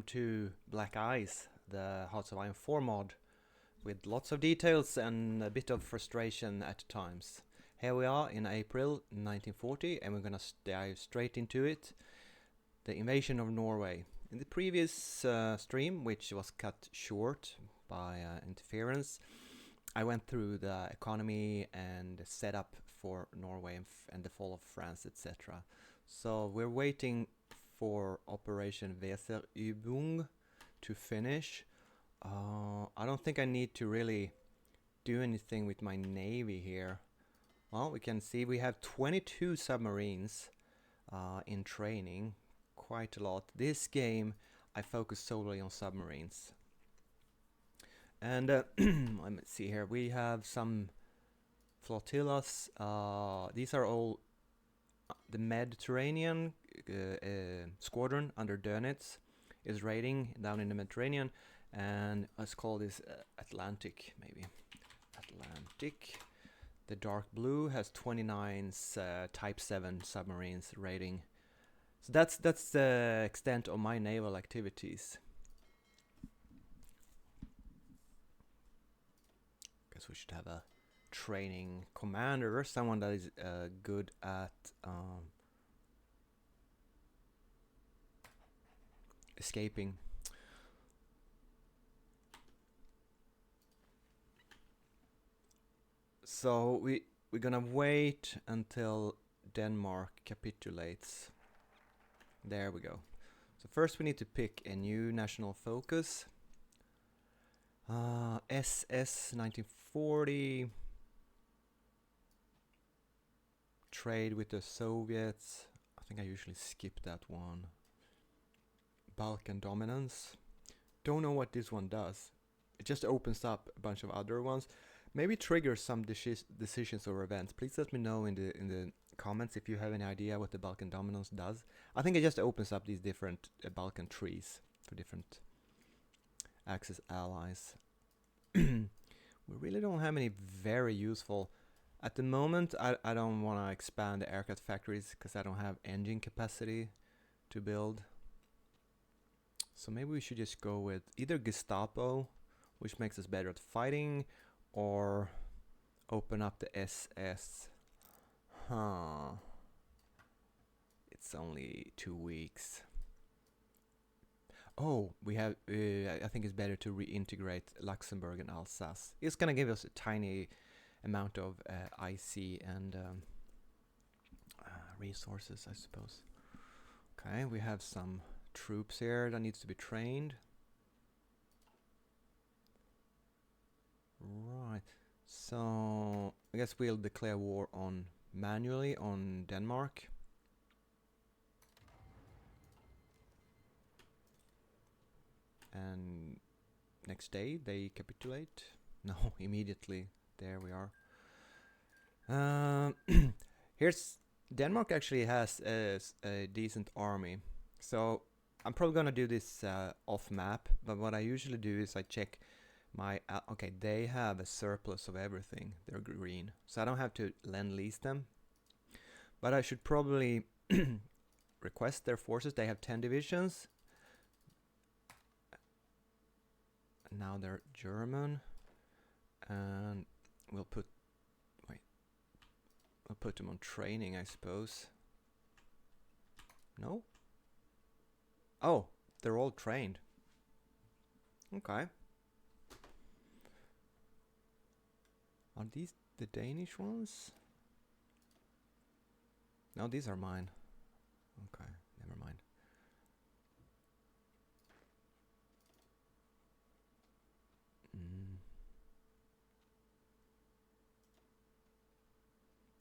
to Black Ice, the Hearts of Iron 4 mod, with lots of details and a bit of frustration at times. Here we are in April 1940, and we're gonna dive straight into it. The invasion of Norway. In the previous stream, which was cut short by interference, I went through the economy and the setup for Norway and the fall of France, etc. So we're waiting for Operation Weserübung to finish. I don't think I need to really do anything with my navy here. Well, we can see we have 22 submarines in training, quite a lot. This game I focus solely on submarines. And let me see here, we have some flotillas. These are all the Mediterranean squadron under Dönitz is raiding down in the Mediterranean, and let's call this Atlantic, maybe. Atlantic. The dark blue has 29 Type 7 submarines raiding. So that's the extent of my naval activities. Guess we should have a training commander, someone that is good at escaping. So we're gonna wait until Denmark capitulates. There we go. So first we need to pick a new national focus. SS 1940. Trade with the Soviets. I think I usually skip that one. Balkan dominance. Don't know what this one does. It just opens up a bunch of other ones. Maybe triggers some decisions or events. Please let me know in the comments if you have any idea what the Balkan dominance does. I think it just opens up these different Balkan trees for different Axis allies. We really don't have any very useful. At the moment, I don't want to expand the aircraft factories because I don't have engine capacity to build. So maybe we should just go with either Gestapo, which makes us better at fighting, or open up the SS. It's only 2 weeks. Oh, we have. I think it's better to reintegrate Luxembourg and Alsace. It's gonna give us a tiny amount of IC and resources, I suppose. Okay, we have some troops here that needs to be trained. Right. So I guess we'll declare war on manually on Denmark. And next day they capitulate. No, immediately. There we are. Here's Denmark actually has a decent army. So I'm probably gonna do this off map. But what I usually do is I check my okay. They have a surplus of everything. They're green, so I don't have to lend lease them. But I should probably request their forces. They have 10 divisions. Now they're German, and we'll put them on training, I suppose. No? Oh, they're all trained. Okay. Are these the Danish ones? No, these are mine. Okay, never mind.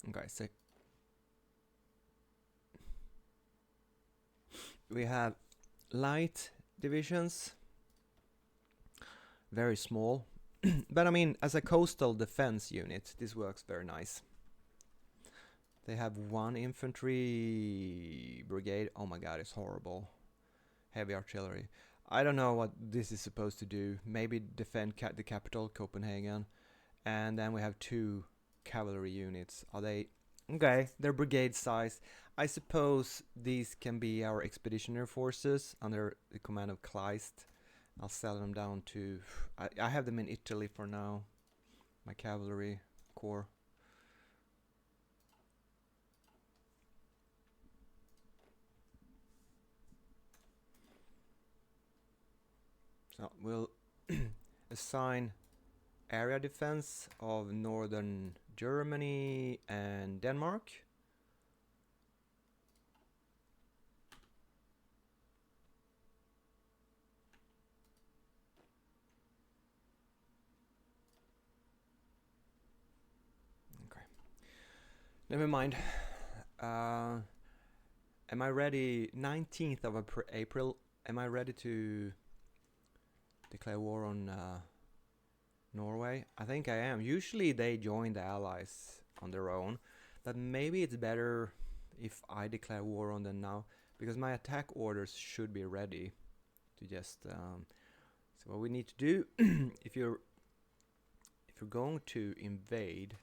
Okay, so we have light divisions, very small, but I mean, as a coastal defense unit, this works very nice. They have 1 infantry brigade. Oh my god, it's horrible. Heavy artillery. I don't know what this is supposed to do. Maybe defend the capital, Copenhagen. And then we have 2 cavalry units. Are they okay? They're brigade size. I suppose these can be our expeditionary forces under the command of Kleist. I'll sell them down to... I have them in Italy for now. My cavalry corps. So we'll assign area defense of northern Germany and Denmark. Okay. Never mind. Am I ready? 19th of April. Am I ready to declare war on Norway? I think I am. Usually they join the Allies on their own, but maybe it's better if I declare war on them now, because my attack orders should be ready to just... so what we need to do, if you're going to invade,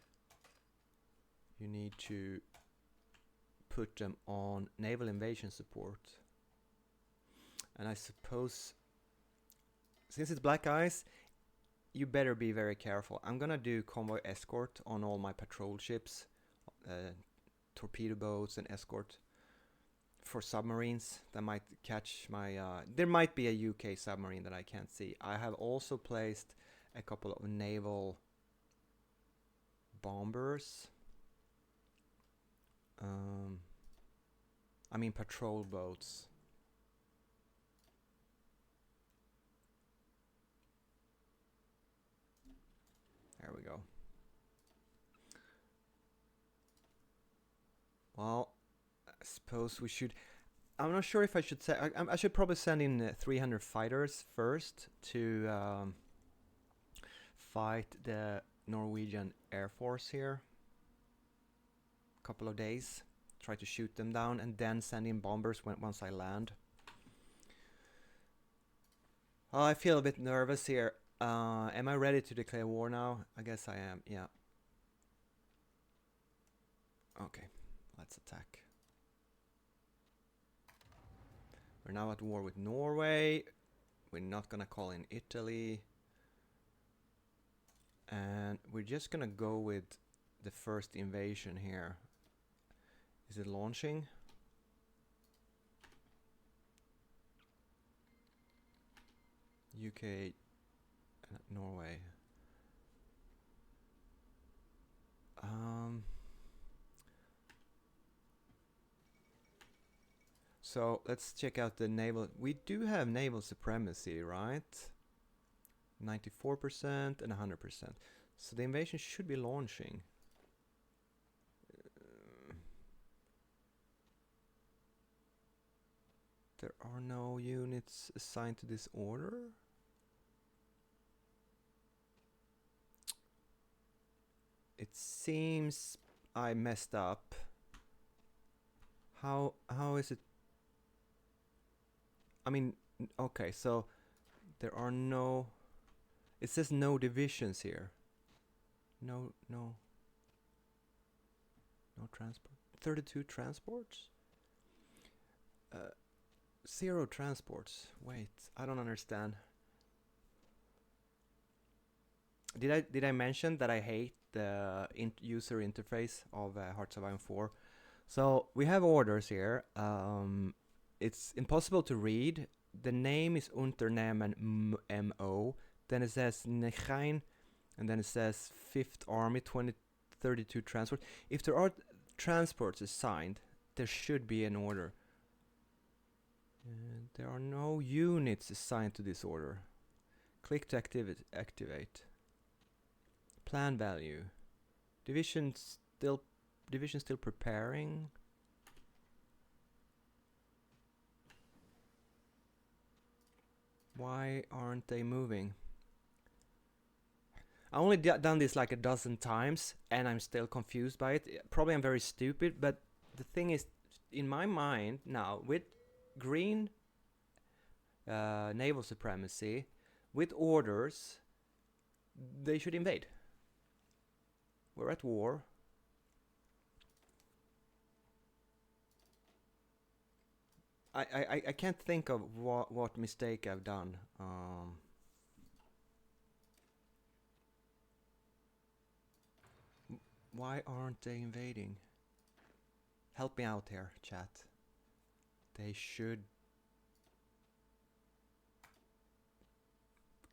you need to put them on naval invasion support. And I suppose, since it's black ice, you better be very careful. I'm gonna do convoy escort on all my patrol ships, torpedo boats and escort for submarines that might catch my... there might be a UK submarine that I can't see. I have also placed a couple of naval bombers. I mean patrol boats. There we go. Well, I suppose we should... I'm not sure if I should say... I should probably send in 300 fighters first to fight the Norwegian Air Force here. Couple of days. Try to shoot them down and then send in bombers once I land. Oh, I feel a bit nervous here. Am I ready to declare war now? I guess I am, yeah. Okay, let's attack. We're now at war with Norway. We're not gonna call in Italy. And we're just gonna go with the first invasion here. Is it launching? UK, Norway. So let's check out the naval. We do have naval supremacy, right? 94% and 100%. So the invasion should be launching. There are no units assigned to this order. It seems I messed up. How is it? I mean, okay, so there are no... It says no divisions here. No transport. 32 transports? 0 transports. Wait, I don't understand. Did I mention that I hate the user interface of Hearts of Iron 4? So we have orders here. It's impossible to read. The name is Unternehmen MO. Then it says Nechain, and then it says 5th Army 2032 transport. If there are transports assigned, there should be an order. There are no units assigned to this order. Click to activate. Plan value. Division still preparing. Why aren't they moving? I only done this like a dozen times and I'm still confused by it. Probably I'm very stupid, but the thing is, in my mind now, with green naval supremacy, with orders, they should invade. We're at war. I can't think of what mistake I've done. Why aren't they invading? Help me out here, chat. They should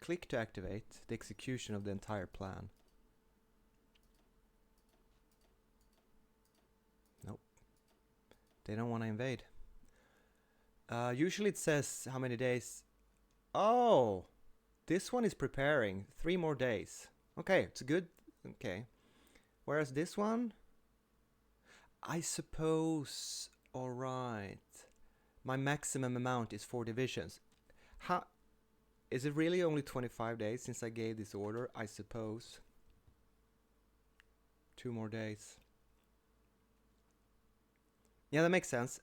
click to activate the execution of the entire plan. Nope. They don't want to invade. Usually it says how many days. Oh, this one is preparing 3 more days. Okay, it's a good. Okay. Whereas this one, I suppose. All right. My maximum amount is 4 divisions. How is it really only 25 days since I gave this order? I suppose. 2 more days. Yeah, that makes sense.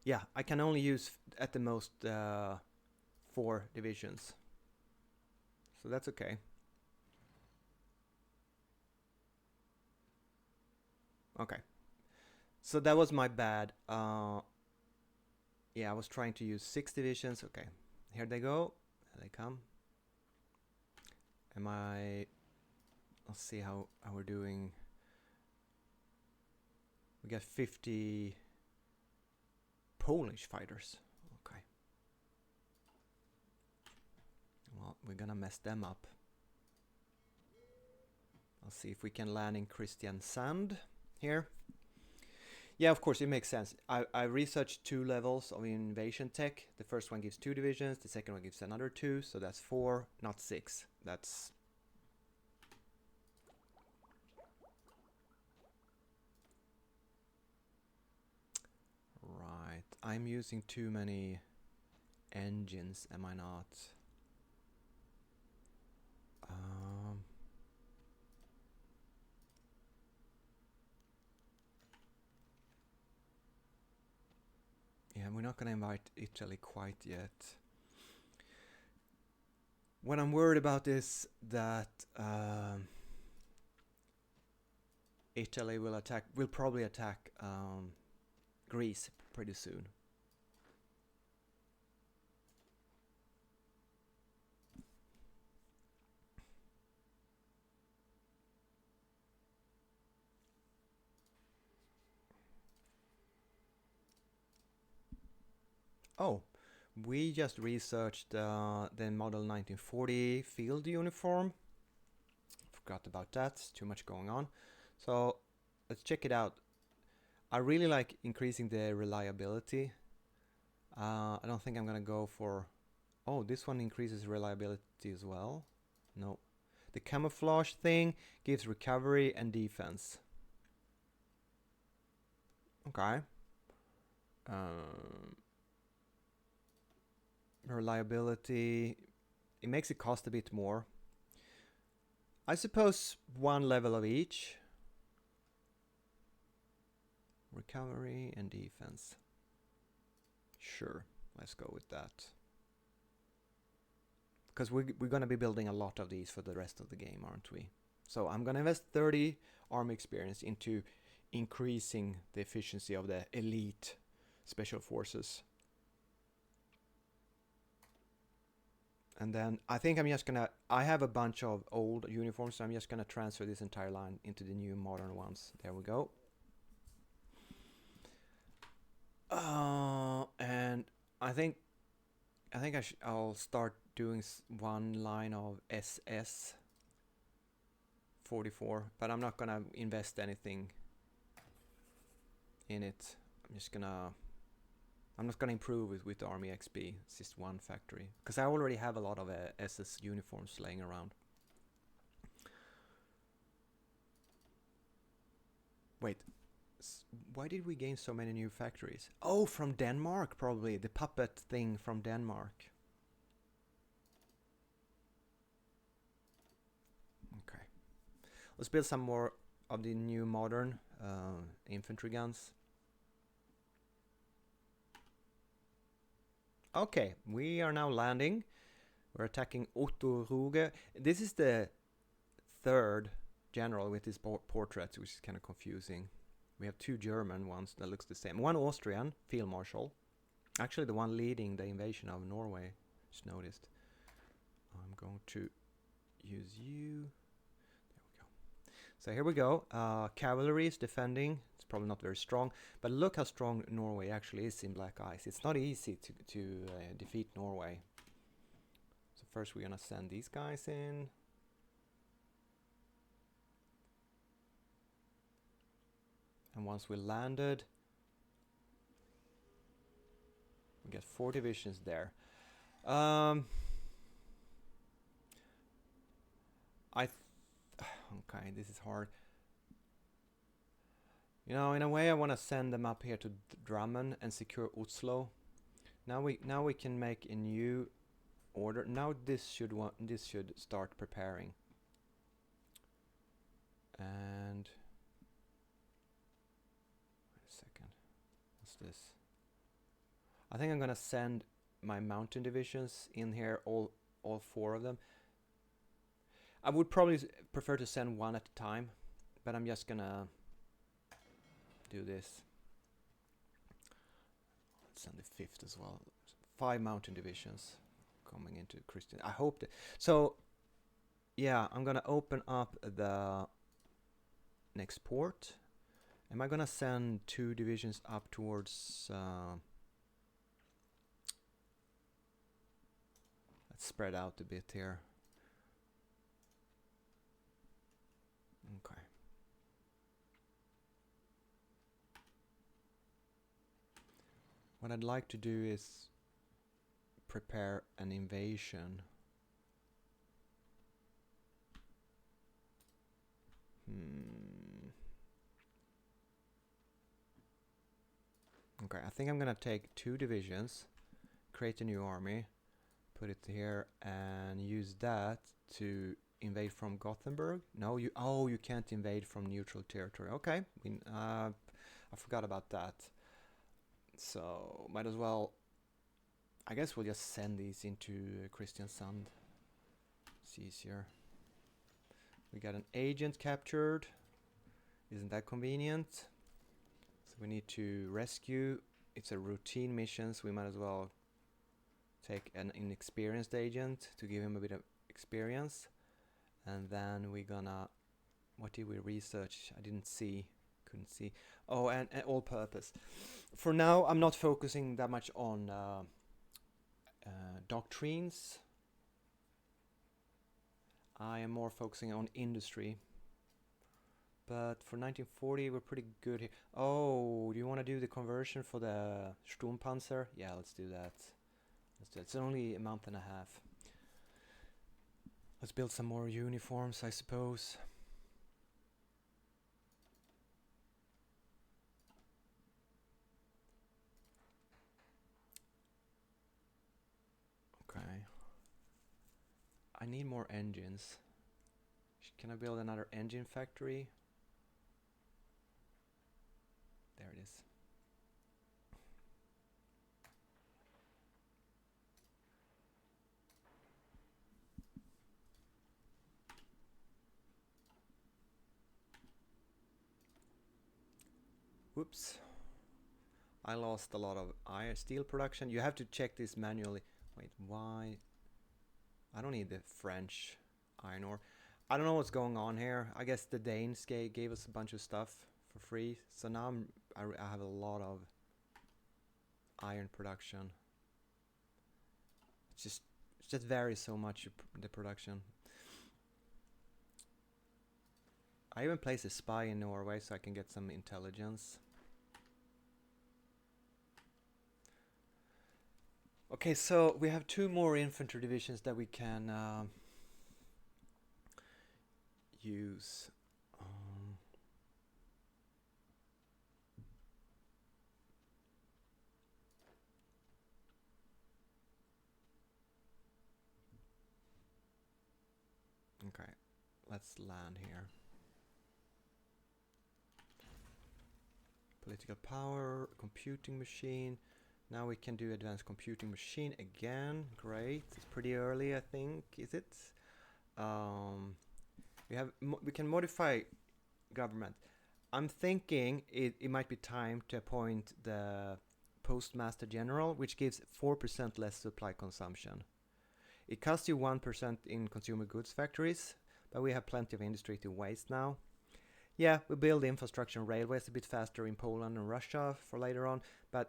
Yeah, I can only use at the most 4 divisions. So that's okay. Okay. So that was my bad. Yeah, I was trying to use 6 divisions. Okay. Here they go. Here they come. Let's see how we're doing. We got 50 Polish fighters. Okay. Well, we're gonna mess them up. I'll see if we can land in Kristiansand here. Yeah, of course, it makes sense. I researched 2 levels of invasion tech. The first one gives 2 divisions, the second one gives another 2, so that's 4, not 6. That's... Right, I'm using too many engines, am I not? Yeah, we're not gonna invite Italy quite yet. What I'm worried about is that Italy will probably attack Greece pretty soon. Oh, we just researched the model 1940 field uniform. Forgot about that, too much going on. So let's check it out. I really like increasing the reliability. I don't think I'm gonna go for... Oh, this one increases reliability as well. No. The camouflage thing gives recovery and defense. Okay. Reliability, it makes it cost a bit more. I suppose 1 level of each. Recovery and defense. Sure, let's go with that. Because we're going to be building a lot of these for the rest of the game, aren't we? So I'm going to invest 30 army experience into increasing the efficiency of the elite special forces. And then I think I'm just gonna... I have a bunch of old uniforms, so I'm just gonna transfer this entire line into the new modern ones. There we go. And I think I'll start doing 1 line of SS 44, but I'm not gonna invest anything in it. I'm not gonna improve it with Army XP. It's just 1 factory, because I already have a lot of SS uniforms laying around. Wait, why did we gain so many new factories? Oh, from Denmark, probably. The puppet thing from Denmark. Okay. Let's build some more of the new modern infantry guns. Okay, we are now landing. We're attacking Otto Ruge. This is the 3rd general with his portraits, which is kind of confusing. We have 2 German ones that looks the same. 1 Austrian field marshal. Actually, the one leading the invasion of Norway. Just noticed. I'm going to use you. There we go. So here we go. Cavalry is defending. It's probably not very strong, but look how strong Norway actually is in Black Ice. It's not easy to defeat Norway. So first we're gonna send these guys in. And once we landed, we get 4 divisions there. Okay, this is hard. You know, in a way, I want to send them up here to Drammen and secure Oslo. Now we can make a new order. Now this should start preparing. And wait a second. What's this? I think I'm gonna send my mountain divisions in here, all 4 of them. I would probably prefer to send 1 at a time, but I'm just gonna do this. Let's send the 5th as well. 5 mountain divisions coming into Christian. I hope that. So yeah, I'm gonna open up the next port. Am I gonna send 2 divisions up towards let's spread out a bit here. Okay. What I'd like to do is prepare an invasion. Okay, I think I'm gonna take 2 divisions, create a new army, put it here, and use that to invade from Gothenburg. No, you can't invade from neutral territory. Okay, I forgot about that. So might as well. I guess we'll just send these into Kristiansand. It's easier. We got an agent captured. Isn't that convenient? So we need to rescue. It's a routine mission, so we might as well take an inexperienced agent to give him a bit of experience. And then we're gonna, what did we research? I couldn't see. Oh, and all purpose. For now, I'm not focusing that much on doctrines. I am more focusing on industry. But for 1940, we're pretty good here. Oh, do you want to do the conversion for the Sturmpanzer? Yeah, let's do that. It's only a month and a half. Let's build some more uniforms, I suppose. Okay. I need more engines. Can I build another engine factory? There it is. Whoops. I lost a lot of steel production. You have to check this manually. Wait, why? I don't need the French iron ore. I don't know what's going on here. I guess the Danes gave us a bunch of stuff for free. So now I have a lot of iron production. It just varies so much, the production. I even placed a spy in Norway so I can get some intelligence. Okay, so we have 2 more infantry divisions that we can use. Okay, let's land here. Political power, computing machine. Now we can do advanced computing machine again. Great. It's pretty early, I think. Is it? We can modify government. I'm thinking it might be time to appoint the Postmaster General, which gives 4% less supply consumption. It costs you 1% in consumer goods factories, but we have plenty of industry to waste now. Yeah, we build infrastructure and railways a bit faster in Poland and Russia for later on,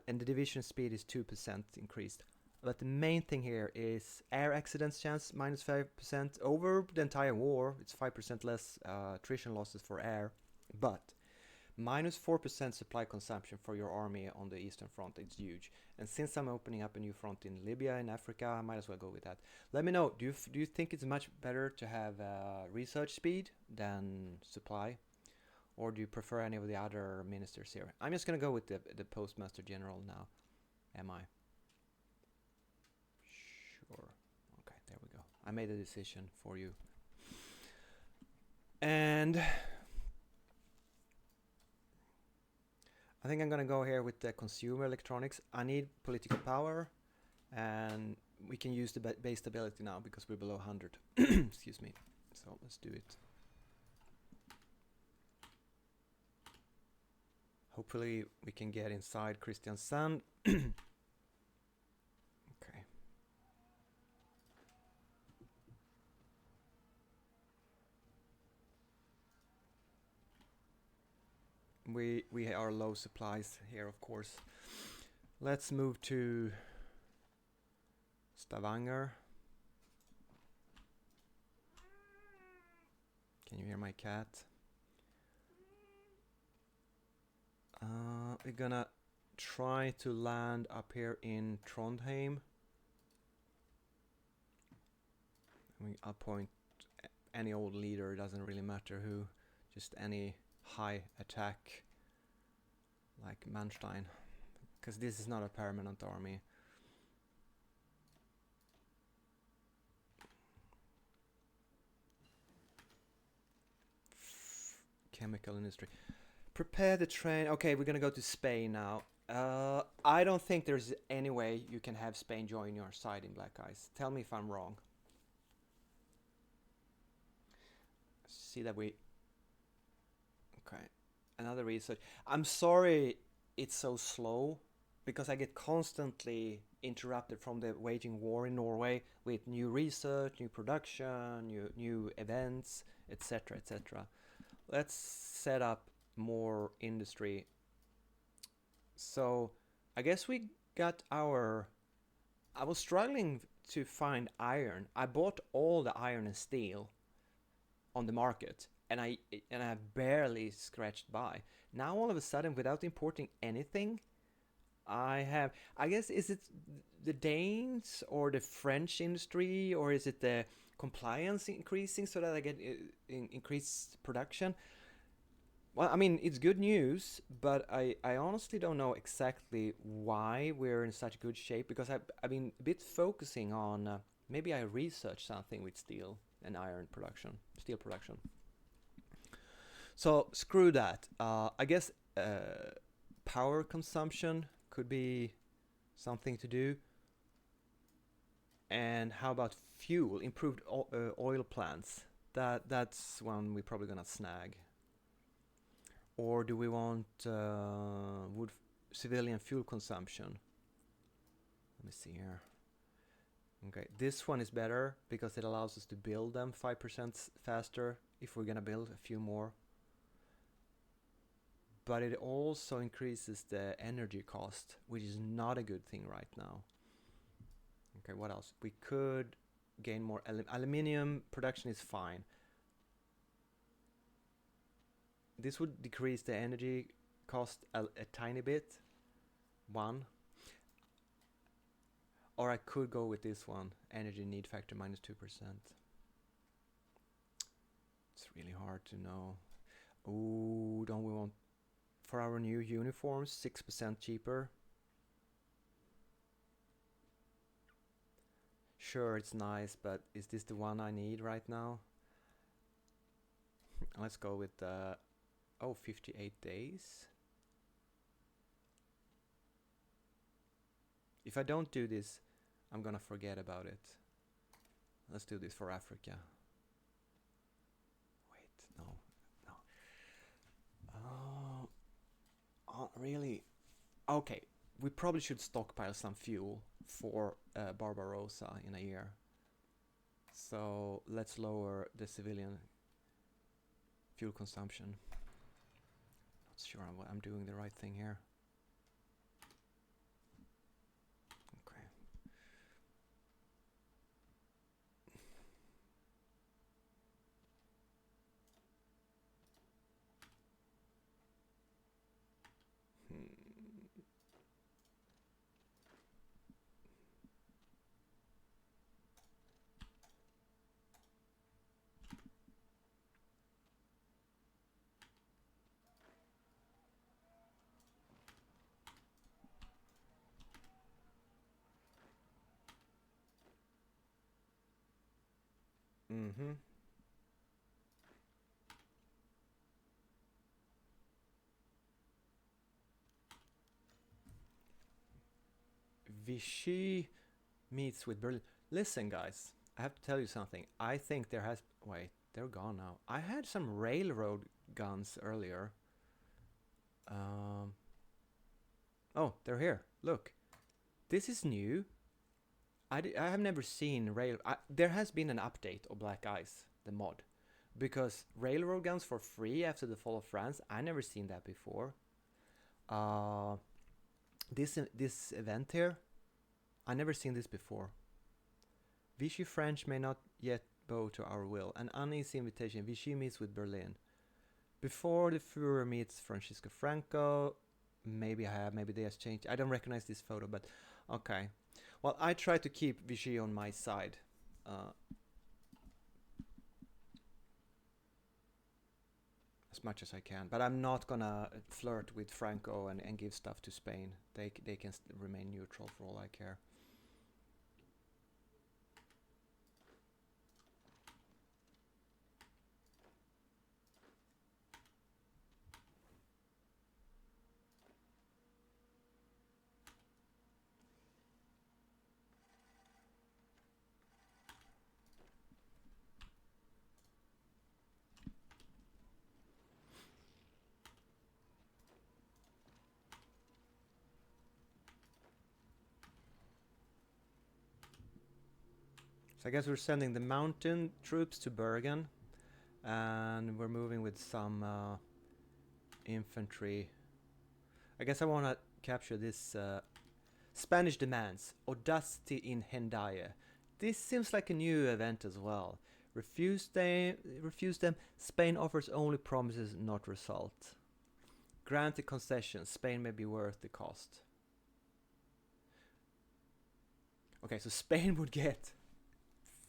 and the division speed is 2% increased. But the main thing here is air accidents chance minus 5% over the entire war. It's 5% less attrition losses for air, but minus 4% supply consumption for your army on the Eastern Front. It's huge. And since I'm opening up a new front in Libya and Africa, I might as well go with that. Let me know. Do you think it's much better to have research speed than supply? Or do you prefer any of the other ministers here? I'm just going to go with the Postmaster General now. Am I? Sure. Okay, there we go. I made a decision for you. And I think I'm going to go here with the consumer electronics. I need political power, and we can use the base stability now because we're below 100. Excuse me. So let's do it. Hopefully we can get inside Kristiansand. Okay. We are low supplies here, of course. Let's move to Stavanger. Can you hear my cat? We're gonna try to land up here in Trondheim. I I'll point any old leader, doesn't really matter who, just any high attack like Manstein, because this is not a permanent army. Chemical industry. Prepare the train. Okay, we're gonna go to Spain now. I don't think there's any way you can have Spain join your side in Black Ice. Tell me if I'm wrong. See that we... Okay, another research. I'm sorry it's so slow, because I get constantly interrupted from the waging war in Norway with new research, new production, new events, etc., etc. Let's set up more industry. So I guess we got our... I was struggling to find iron. I bought all the iron and steel on the market, and I barely scratched by. Now all of a sudden, without importing anything, I guess, is it the Danes or the French industry, or is it the compliance increasing so that I get increased production? Well, I mean, it's good news, but I honestly don't know exactly why we're in such good shape, because I've been a bit focusing on maybe I researched something with steel and iron production, steel production. So screw that. I guess power consumption could be something to do. And how about fuel? Improved oil plants. That's one we're probably gonna snag. Or do we want civilian fuel consumption? Let me see here. Okay, this one is better because it allows us to build them 5% faster if we're gonna build a few more. But it also increases the energy cost, which is not a good thing right now. Okay, what else? We could gain more aluminium production is fine. This would decrease the energy cost a tiny bit. One. Or I could go with this one, energy need factor minus 2%. It's really hard to know. Oh, don't we want, for our new uniforms, 6% cheaper? Sure, it's nice, but is this the one I need right now? Let's go with 58 days. If I don't do this, I'm gonna forget about it. Let's do this for Africa. Wait, no. really. Okay, we probably should stockpile some fuel for Barbarossa in a year. So let's lower the civilian fuel consumption. Not sure I'm doing the right thing here. Okay. Mm-hmm. Vichy meets with Berlin. Listen, guys, I have to tell you something. I think there has. Wait, they're gone now. I had some railroad guns earlier. Um. Oh, they're here. Look, this is new. I have never seen rail. There has been an update of Black Ice, the mod, because railroad guns for free after the fall of France. I never seen that before. Uh, this event here, I never seen this before. Vichy French may not yet bow to our will. An uneasy invitation. Vichy meets with Berlin. Before the Führer meets Francisco Franco. Maybe they has changed. I don't recognize this photo, but okay. Well, I try to keep Vichy on my side. As much as I can. But I'm not gonna flirt with Franco and give stuff to Spain. They can remain neutral for all I care. So I guess we're sending the mountain troops to Bergen, and we're moving with some infantry. I guess I want to capture this Spanish demands audacity in Hendaye. This seems like a new event as well. Refuse them. Spain offers only promises, not result. Granted concessions. Spain may be worth the cost. Okay, so Spain would get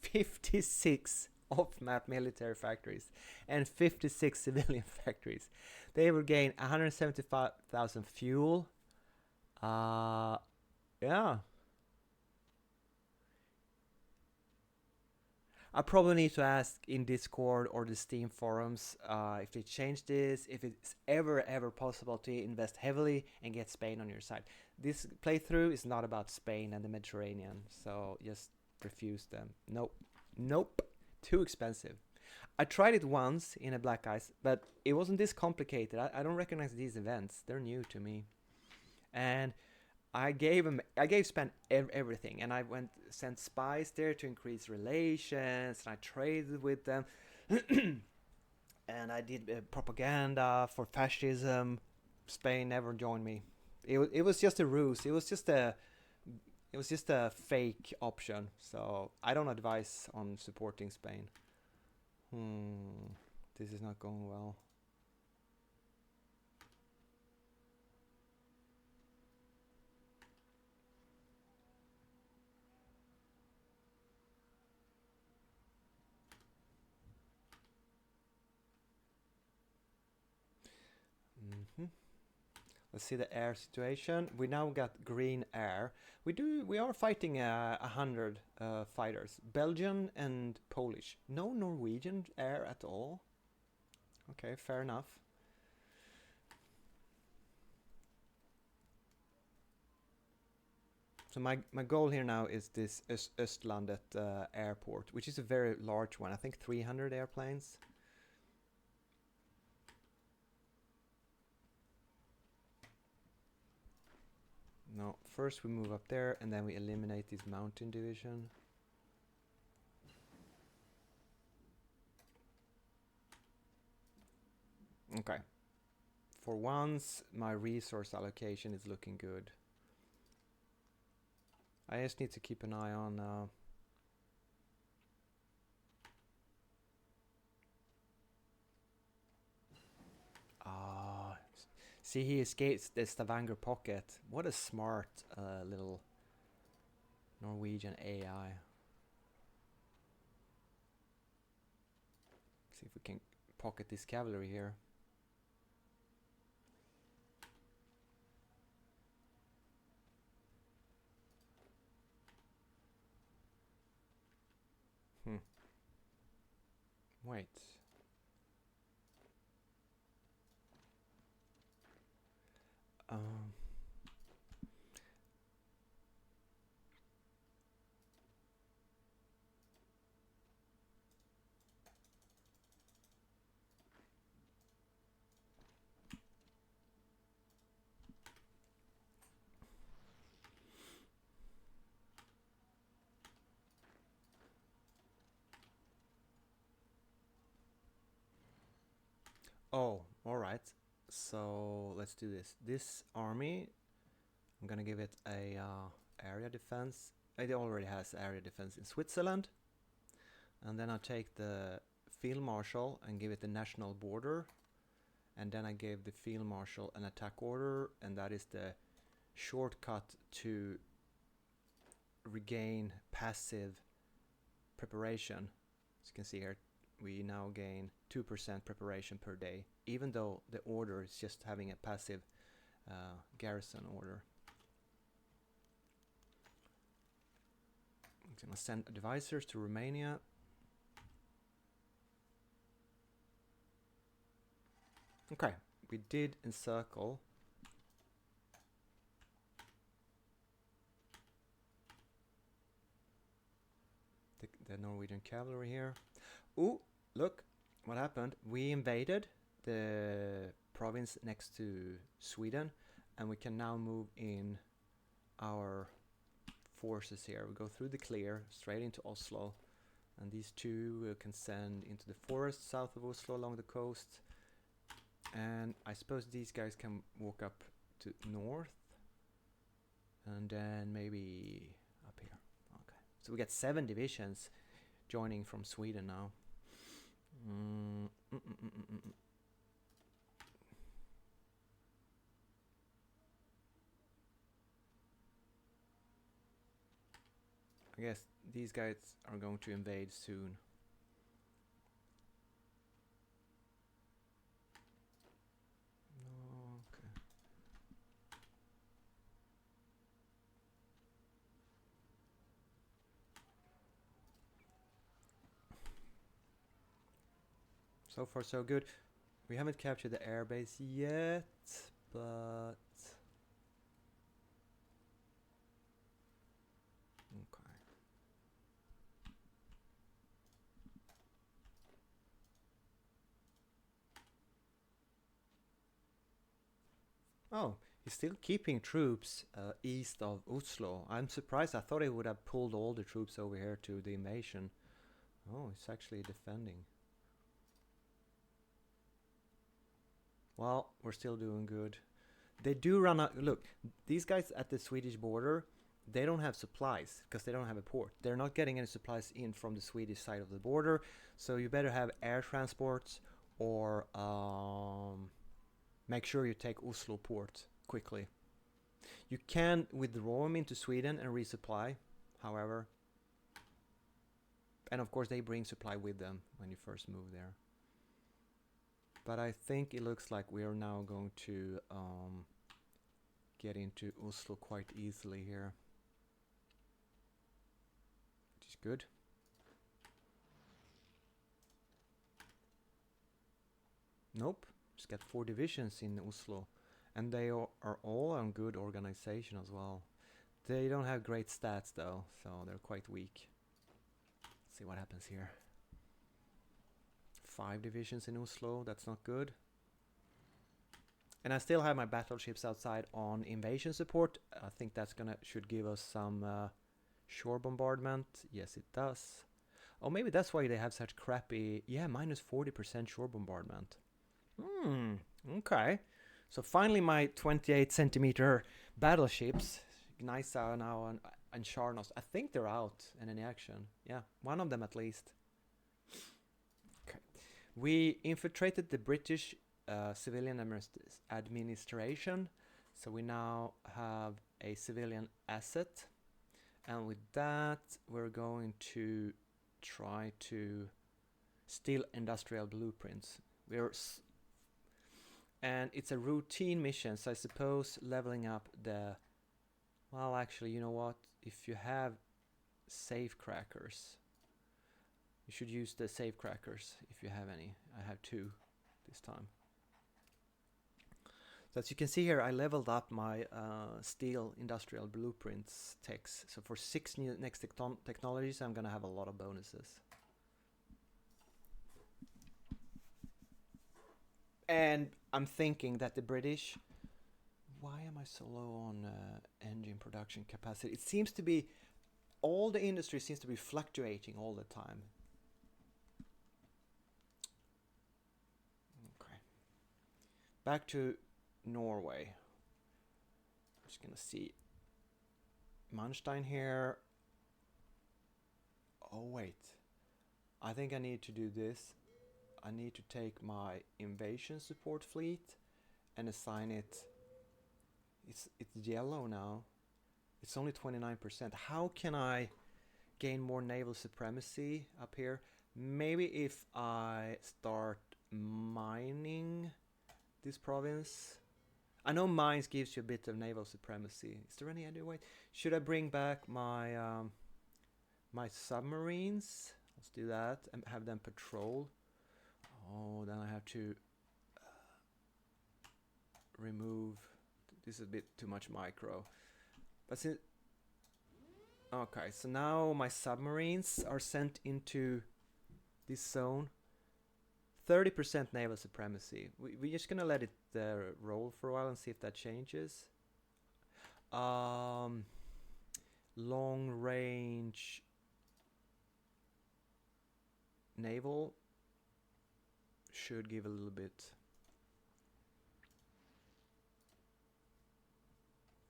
56 off-map military factories and 56 civilian factories. They would gain 175,000 fuel. Yeah. I probably need to ask in Discord or the Steam forums if they change this, if it's ever possible to invest heavily and get Spain on your side. This playthrough is not about Spain and the Mediterranean, so just refuse them. Nope. Too expensive. I tried it once in a Black Ice, but it wasn't this complicated. I don't recognize these events. They're new to me. And I gave Spain everything, and I sent spies there to increase relations, and I traded with them, and I did propaganda for fascism. Spain never joined me. It was just a ruse. It was just a fake option. So I don't advise on supporting Spain. This is not going well. Let's see the air situation. We now got green air. We are fighting 100 fighters, Belgian and Polish. No Norwegian air at all. Okay, fair enough. So my goal here now is this Östlandet airport, which is a very large one. I think 300 airplanes. No, first we move up there and then we eliminate this mountain division. Okay. For once, my resource allocation is looking good. I just need to keep an eye on see, he escapes the Stavanger pocket. What a smart little Norwegian AI. See if we can pocket this cavalry here. Wait. Um. Oh, all right. So let's do this. This army, I'm gonna give it a area defense. It already has area defense in Switzerland. And then I take the field marshal and give it the national border. And then I gave the field marshal an attack order, and that is the shortcut to regain passive preparation. As you can see here, we now gain 2% preparation per day, even though the order is just having a passive garrison order. I'm gonna send advisors to Romania. Okay, we did encircle. The Norwegian cavalry here. Ooh, look what happened. We invaded the province next to Sweden, and we can now move in our forces here. We go through the clear straight into Oslo, and these two we can send into the forest south of Oslo along the coast. And I suppose these guys can walk up to north, and then maybe up here. Okay, so we got 7 divisions joining from Sweden now. I guess these guys are going to invade soon. Okay. So far so good. We haven't captured the airbase yet, but okay. Oh, he's still keeping troops east of Oslo. I'm surprised. I thought he would have pulled all the troops over here to the invasion. Oh, he's actually defending. Well, we're still doing good. They do run out. Look, these guys at the Swedish border, they don't have supplies because they don't have a port. They're not getting any supplies in from the Swedish side of the border. So you better have air transports or make sure you take Oslo port quickly. You can withdraw them into Sweden and resupply, however. And of course they bring supply with them when you first move there. But I think it looks like we are now going to get into Oslo quite easily here. Which is good. Nope, just got 4 divisions in Oslo. And they are all on good organization as well. They don't have great stats though, so they're quite weak. Let's see what happens here. 5 divisions in Oslo, that's not good. And I still have my battleships outside on invasion support. I think that's should give us some shore bombardment. Yes, it does. Oh, maybe that's why they have such crappy... Yeah, minus 40% shore bombardment. Okay. So finally my 28 centimeter battleships, Gneisa now and Charnos, I think they're out and in action. Yeah, one of them at least. Okay. We infiltrated the British civilian administration, so we now have a civilian asset, and with that we're going to try to steal industrial blueprints. And it's a routine mission, so I suppose leveling up the... Well, actually, you know what? If you have safe crackers, you should use the safe crackers if you have any. I have 2 this time. So as you can see here, I leveled up my steel industrial blueprints techs. So for 6 new next technologies, I'm gonna have a lot of bonuses. And I'm thinking that the British... Why am I so low on engine production capacity? It seems to be... All the industry seems to be fluctuating all the time. Okay. Back to Norway. I'm just gonna see Manstein here. Oh wait, I think I need to do this. I need to take my invasion support fleet and assign it... It's yellow now. It's only 29%. How can I gain more naval supremacy up here? Maybe if I start mining this province. I know mines gives you a bit of naval supremacy. Is there any other way? Should I bring back my my submarines? Let's do that and have them patrol. Oh, then I have to remove... This is a bit too much micro. But since... Okay, so now my submarines are sent into this zone. 30% naval supremacy. We're just gonna let it roll for a while and see if that changes. Long range naval should give a little bit.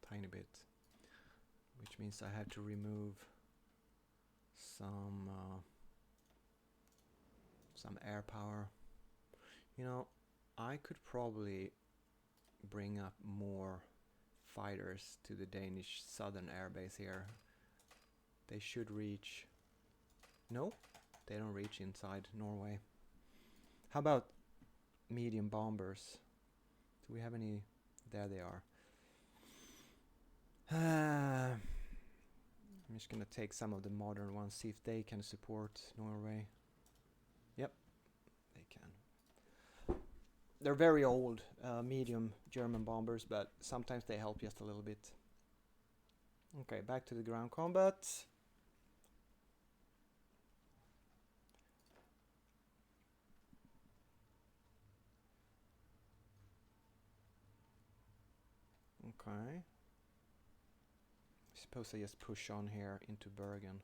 Tiny bit. Which means I have to remove some air power. You know, I could probably bring up more fighters to the Danish southern airbase here. They should reach... No, they don't reach inside Norway. How about medium bombers? Do we have any? There they are. I'm just gonna take some of the modern ones, see if they can support Norway. Yep, they can. They're very old, medium German bombers, but sometimes they help just a little bit. Okay, back to the ground combat. Okay. Suppose I just push on here into Bergen.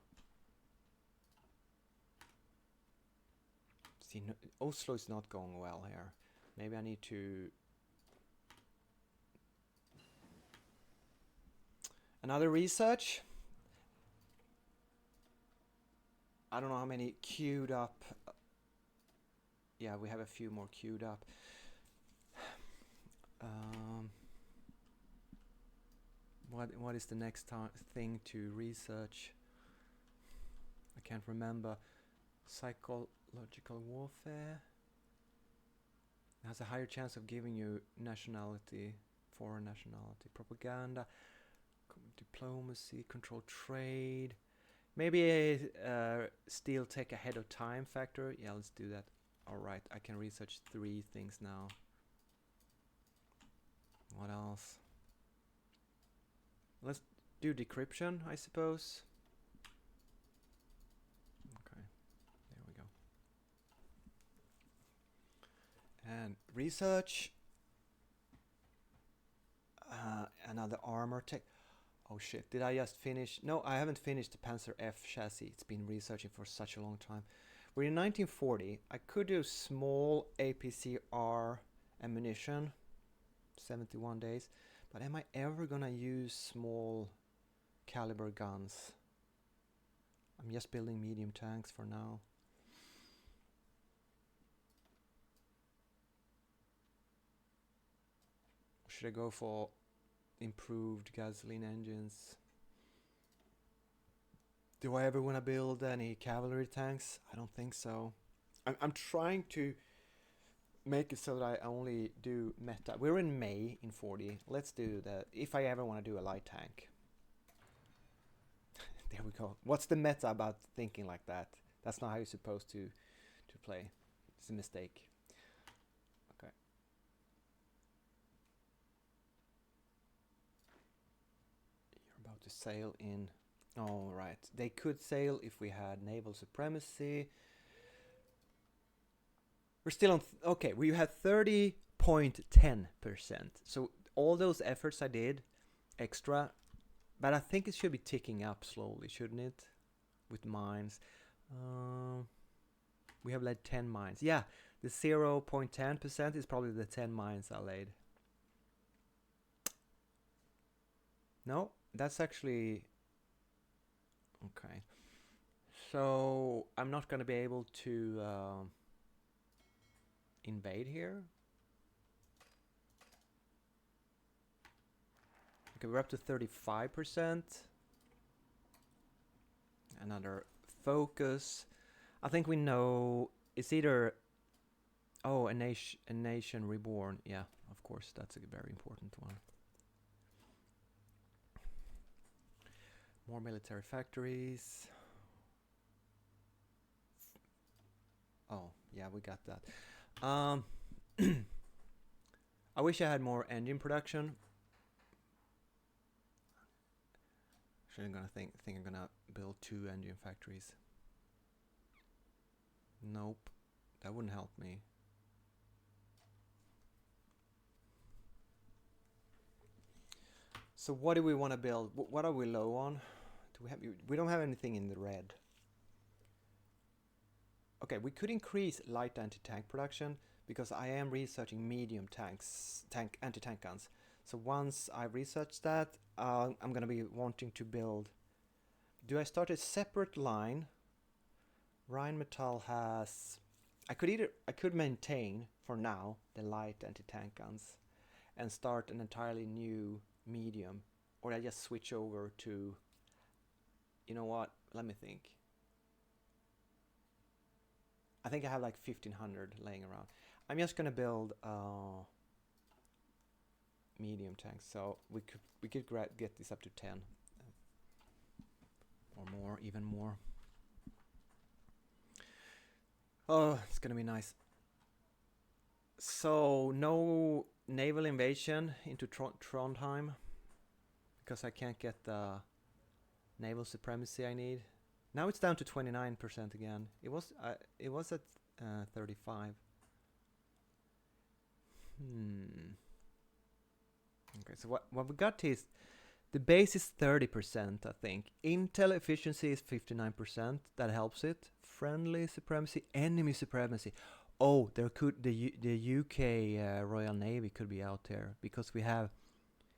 See, no, Oslo is not going well here. Maybe I need to... Another research. I don't know how many queued up. Yeah, we have a few more queued up. What is the next thing to research? I can't remember. Psychological warfare has a higher chance of giving you nationality, foreign nationality. Propaganda, diplomacy, control trade. Maybe a steel tech ahead of time factor. Yeah, let's do that. All right, I can research 3 things now. What else? Let's do decryption, I suppose. Okay, there we go. And research. Another armor tech. Oh shit, did I just finish? No, I haven't finished the Panzer F chassis. It's been researching for such a long time. We're in 1940. I could do small APCR ammunition, 71 days. But am I ever gonna use small caliber guns? I'm just building medium tanks for now. Should I go for improved gasoline engines? Do I ever want to build any cavalry tanks? I don't think so. I'm trying to make it so that I only do meta. We're in May in 40. Let's do that. If I ever want to do a light tank. There we go. What's the meta about thinking like that? That's not how you're supposed to play. It's a mistake. Okay. You're about to sail in. Oh, right. They could sail if we had naval supremacy. We're still on... okay, we had 30.10%. So all those efforts I did, extra... but I think it should be ticking up slowly, shouldn't it? With mines. We have laid 10 mines. Yeah, the 0.10% is probably the 10 mines I laid. No, that's actually... okay. So I'm not going to be able to invade here. Okay, we're up to 35%. Another focus. I think we know it's either... oh, a nation reborn. Yeah, of course, that's a very important one. More military factories. Oh, yeah, we got that. I wish I had more engine production. Actually, I'm gonna think I'm gonna build 2 engine factories. Nope, that wouldn't help me. So what do we want to build? What are we low on? Do we have? We don't have anything in the red. Okay, we could increase light anti-tank production because I am researching medium tanks, anti-tank guns. So once I research that, I'm gonna be wanting to build. Do I start a separate line? Rheinmetall has... I could maintain for now the light anti-tank guns and start an entirely new medium, or I just switch over to... you know what? Let me think. I think I have like 1500 laying around. I'm just gonna build medium tanks, so we could get this up to 10 or more, even more. Oh, it's gonna be nice. So no naval invasion into Trondheim because I can't get the naval supremacy I need. Now it's down to 29% again. It was at 35. Okay, so what we got is the base is 30%, I think. Intel efficiency is 59%. That helps it. Friendly supremacy, enemy supremacy. Oh, there could the UK Royal Navy could be out there because we have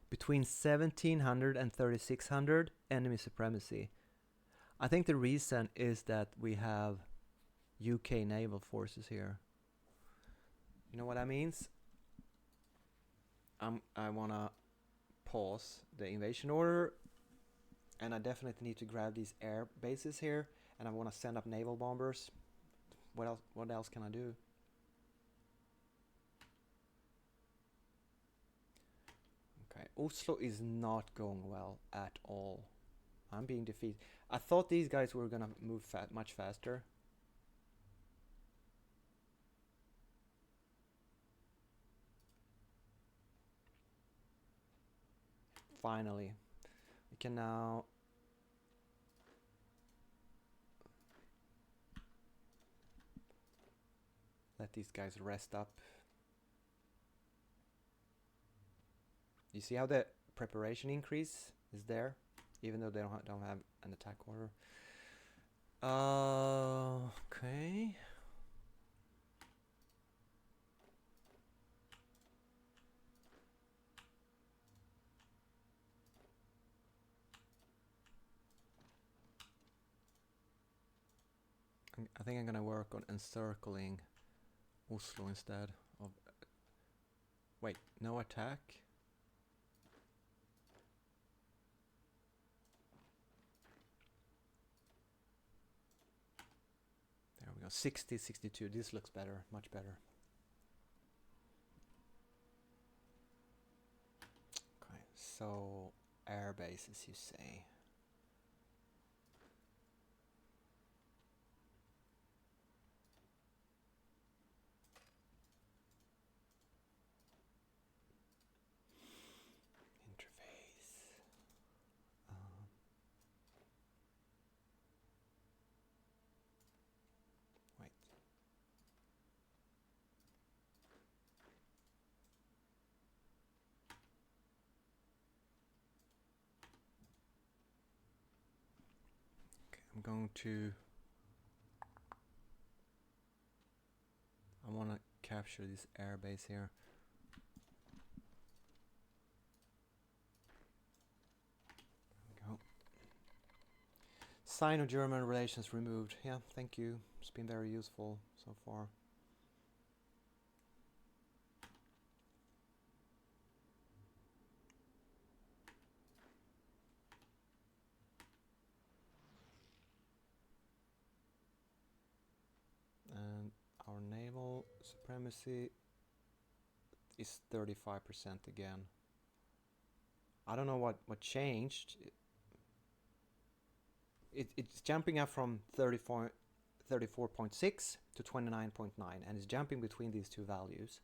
between 1700 and 3600 enemy supremacy. I think the reason is that we have UK naval forces here. You know what that means? I wanna pause the invasion order, and I definitely need to grab these air bases here, and I wanna send up naval bombers. What else can I do? Okay, Oslo is not going well at all. I'm being defeated. I thought these guys were gonna move much faster. Finally, we can now let these guys rest up. You see how the preparation increase is there, even though they don't have an attack order. Okay. I think I'm gonna work on encircling Oslo instead of... Wait, no attack? There we go, 60, 62, this looks better, much better. Okay, so air bases you say. I'm going to... I want to capture this airbase here. There we go. Sino-German relations removed. Yeah, thank you. It's been very useful so far. And our naval supremacy is 35% again. I don't know what changed. It's jumping up from 34.6 to 29.9, and it's jumping between these two values.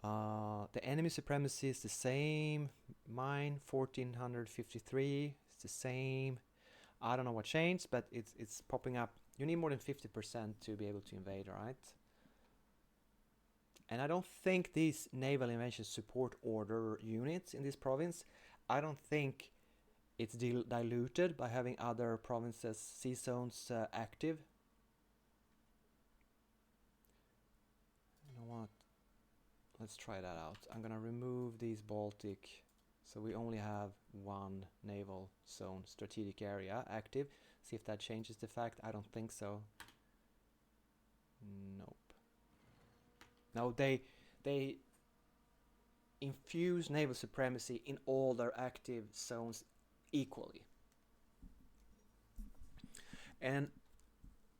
The enemy supremacy is the same. Mine 1453. It's the same. I don't know what changed, but it's popping up. You need more than 50% to be able to invade, right? And I don't think these naval invasion support order units in this province, I don't think it's diluted by having other provinces' sea zones active. You know what? Let's try that out. I'm gonna remove these Baltic, so we only have one naval zone strategic area active. See if that changes the fact. I don't think so. Nope. No, they infuse naval supremacy in all their active zones equally. And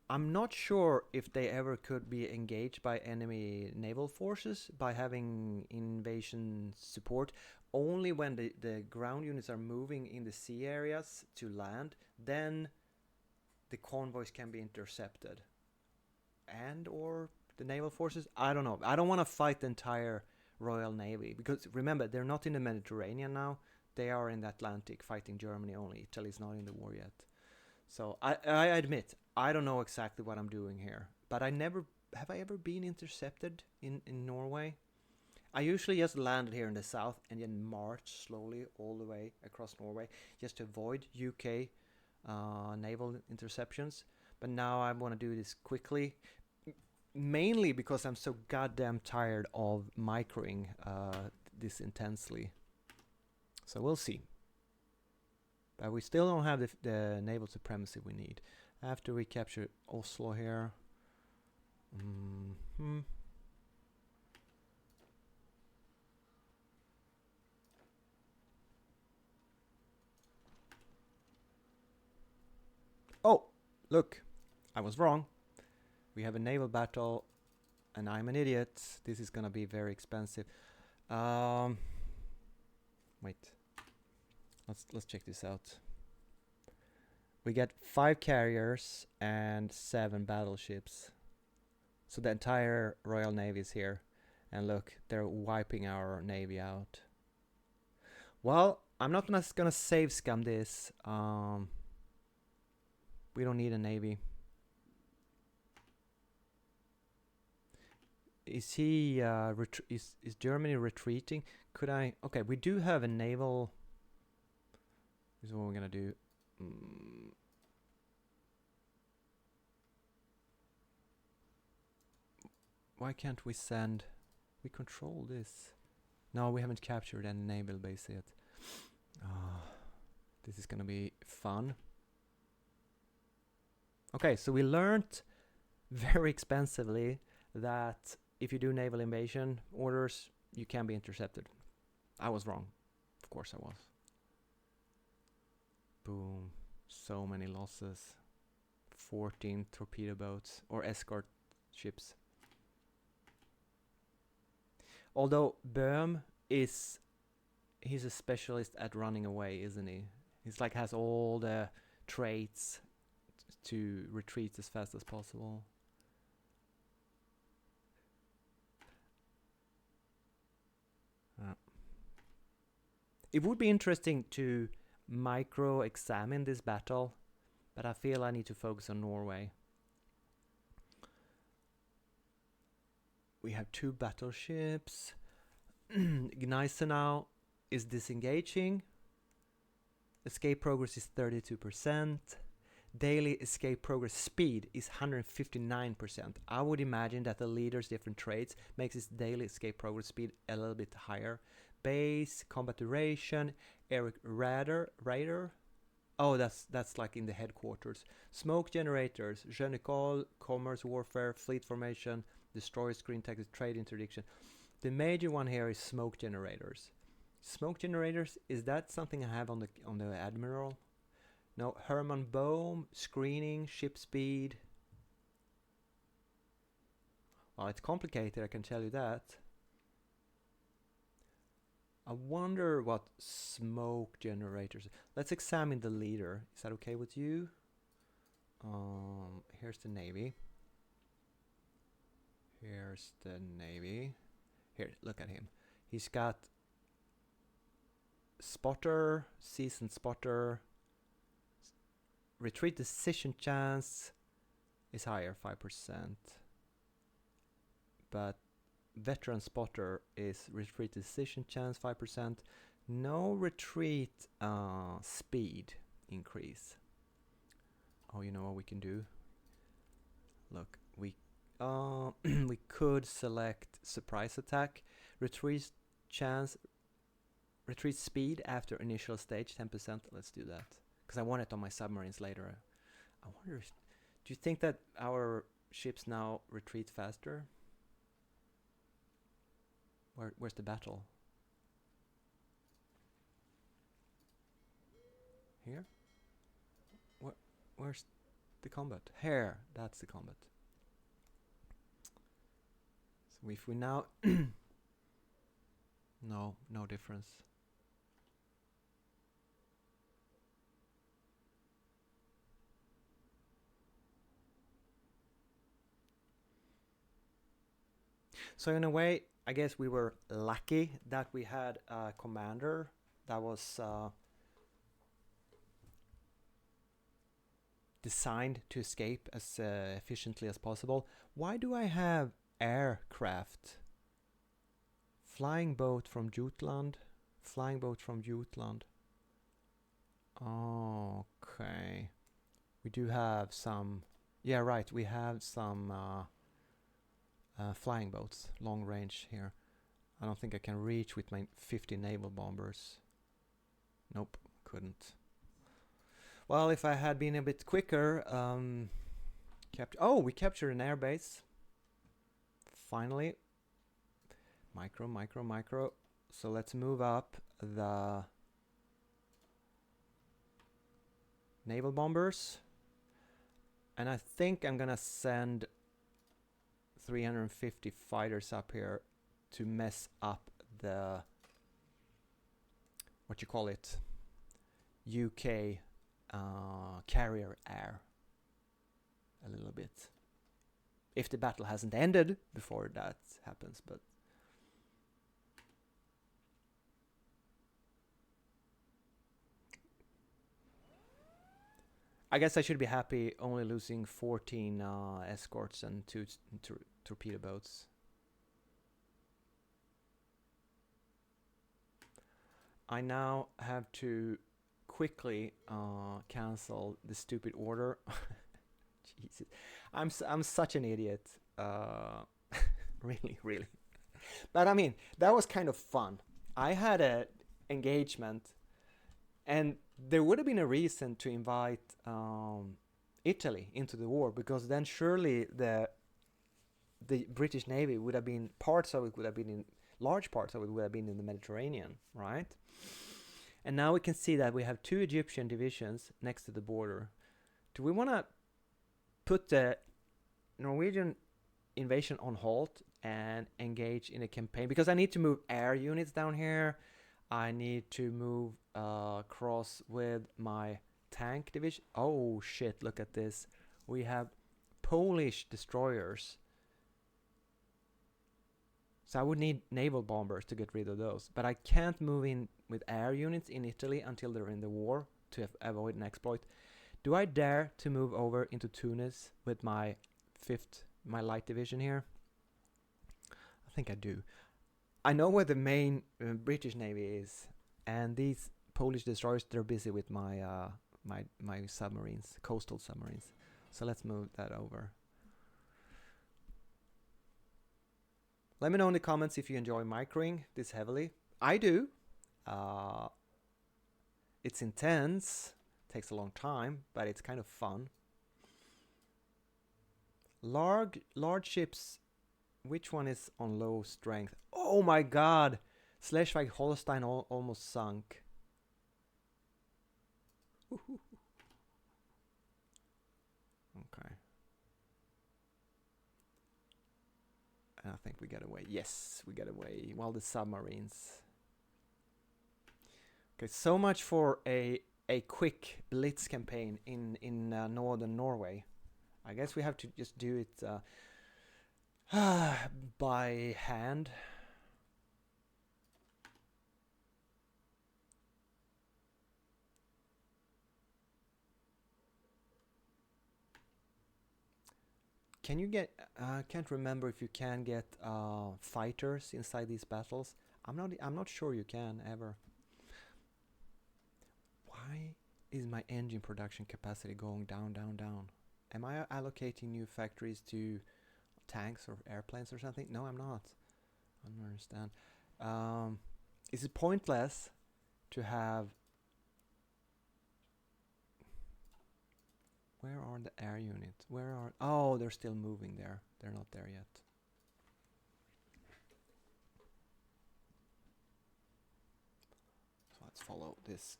I'm not sure if they ever could be engaged by enemy naval forces by having invasion support. Only when the ground units are moving in the sea areas to land, then the convoys can be intercepted. And or the naval forces, I don't know. I don't want to fight the entire Royal Navy, because remember, they're not in the Mediterranean now. They are in the Atlantic fighting Germany only. Italy's not in the war yet. So I admit, I don't know exactly what I'm doing here. But I ever been intercepted in Norway? I usually just landed here in the south and then march slowly all the way across Norway just to avoid UK naval interceptions. But now I want to do this quickly, mainly because I'm so goddamn tired of microing this intensely. So we'll see. But we still don't have the naval supremacy we need. After we capture Oslo here. Oh, look, I was wrong. We have a naval battle, and I'm an idiot. This is gonna be very expensive. Wait. Let's check this out. We get 5 carriers and 7 battleships. So the entire Royal Navy is here. And look, they're wiping our navy out. Well, I'm not gonna save scum this. We don't need a navy. Is he is Germany retreating? Could I? Okay, we do have a naval. This is what we're gonna do. Why can't we send? We control this. No, we haven't captured any naval base yet. This is gonna be fun. Okay, so we learned very expensively that if you do naval invasion orders, you can be intercepted. I was wrong. Of course I was. Boom. So many losses. 14 torpedo boats or escort ships. Although Böhm he's a specialist at running away, isn't he? He's like has all the traits to retreat as fast as possible. It would be interesting to micro-examine this battle, but I feel I need to focus on Norway. We have 2 battleships. Gneisenau is disengaging. Escape progress is 32%. Daily escape progress speed is 159%. I would imagine that the leader's different traits makes his daily escape progress speed a little bit higher. Base, combat duration, Eric Raider. Oh, that's like in the headquarters. Smoke generators, Je ne call, commerce warfare, fleet formation, destroyer screen tactics, trade interdiction. The major one here is smoke generators. Smoke generators, is that something I have on the Admiral? No, Hermann Bohm, screening, ship speed. Well, it's complicated, I can tell you that. I wonder what smoke generators. Let's examine the leader. Is that okay with you? Here's the Navy. Here's the Navy. Here, look at him. He's got spotter, seasoned spotter. Retreat decision chance is higher, 5%. But veteran spotter is retreat decision chance 5%. No retreat speed increase. Oh, you know what we can do? Look, we we could select surprise attack, retreat chance, retreat speed after initial stage 10%. Let's do that because I want it on my submarines later. I wonder if, do you think that our ships now retreat faster? Where's the battle? Here? Where's the combat? Here, that's the combat. So if we now no difference. So in a way, I guess we were lucky that we had a commander that was designed to escape as efficiently as possible. Why do I have aircraft? Flying boat from Jutland. Flying boat from Jutland. Okay. We do have some... Yeah, right. We have some flying boats, long range here. I don't think I can reach with my 50 naval bombers. Nope, couldn't. Well, if I had been a bit quicker, we captured an airbase. Finally. Micro. So let's move up the naval bombers. And I think I'm gonna send 350 fighters up here to mess up the, what you call it, UK carrier air a little bit. If the battle hasn't ended before that happens, but I guess I should be happy only losing 14 escorts and 2 torpedo boats. I now have to quickly cancel the stupid order. Jesus, I'm such an idiot. Really, really. But I mean, that was kind of fun. I had a engagement, and there would have been a reason to invite Italy into the war, because then surely the British Navy would have been, parts of it would have been in, large parts of it would have been in the Mediterranean, right? And now we can see that we have 2 Egyptian divisions next to the border. Do we want to put the Norwegian invasion on halt and engage in a campaign? Because I need to move air units down here. I need to move across with my tank division. Oh shit, look at this. We have Polish destroyers. So I would need naval bombers to get rid of those. But I can't move in with air units in Italy until they're in the war to avoid an exploit. Do I dare to move over into Tunis with my my light division here? I think I do. I know where the main British Navy is, and these Polish destroyers, they're busy with my my submarines, coastal submarines. So let's move that over. Let me know in the comments if you enjoy microing this heavily. I do. It's intense, takes a long time, but it's kind of fun. Large ships, which one is on low strength? Oh my god! Schleswig Holstein almost sunk. Okay. I think we got away. Yes, we got away. Well, the submarines. Okay, so much for a quick blitz campaign in northern Norway. I guess we have to just do it by hand. Can you get? I can't remember if you can get fighters inside these battles. I'm not sure you can ever. Why is my engine production capacity going down, down, down? Am I allocating new factories to tanks or airplanes or something? No, I'm not. I don't understand. Is it pointless to have... Where are the air units? Where are... Oh, they're still moving there. They're not there yet. So let's follow this.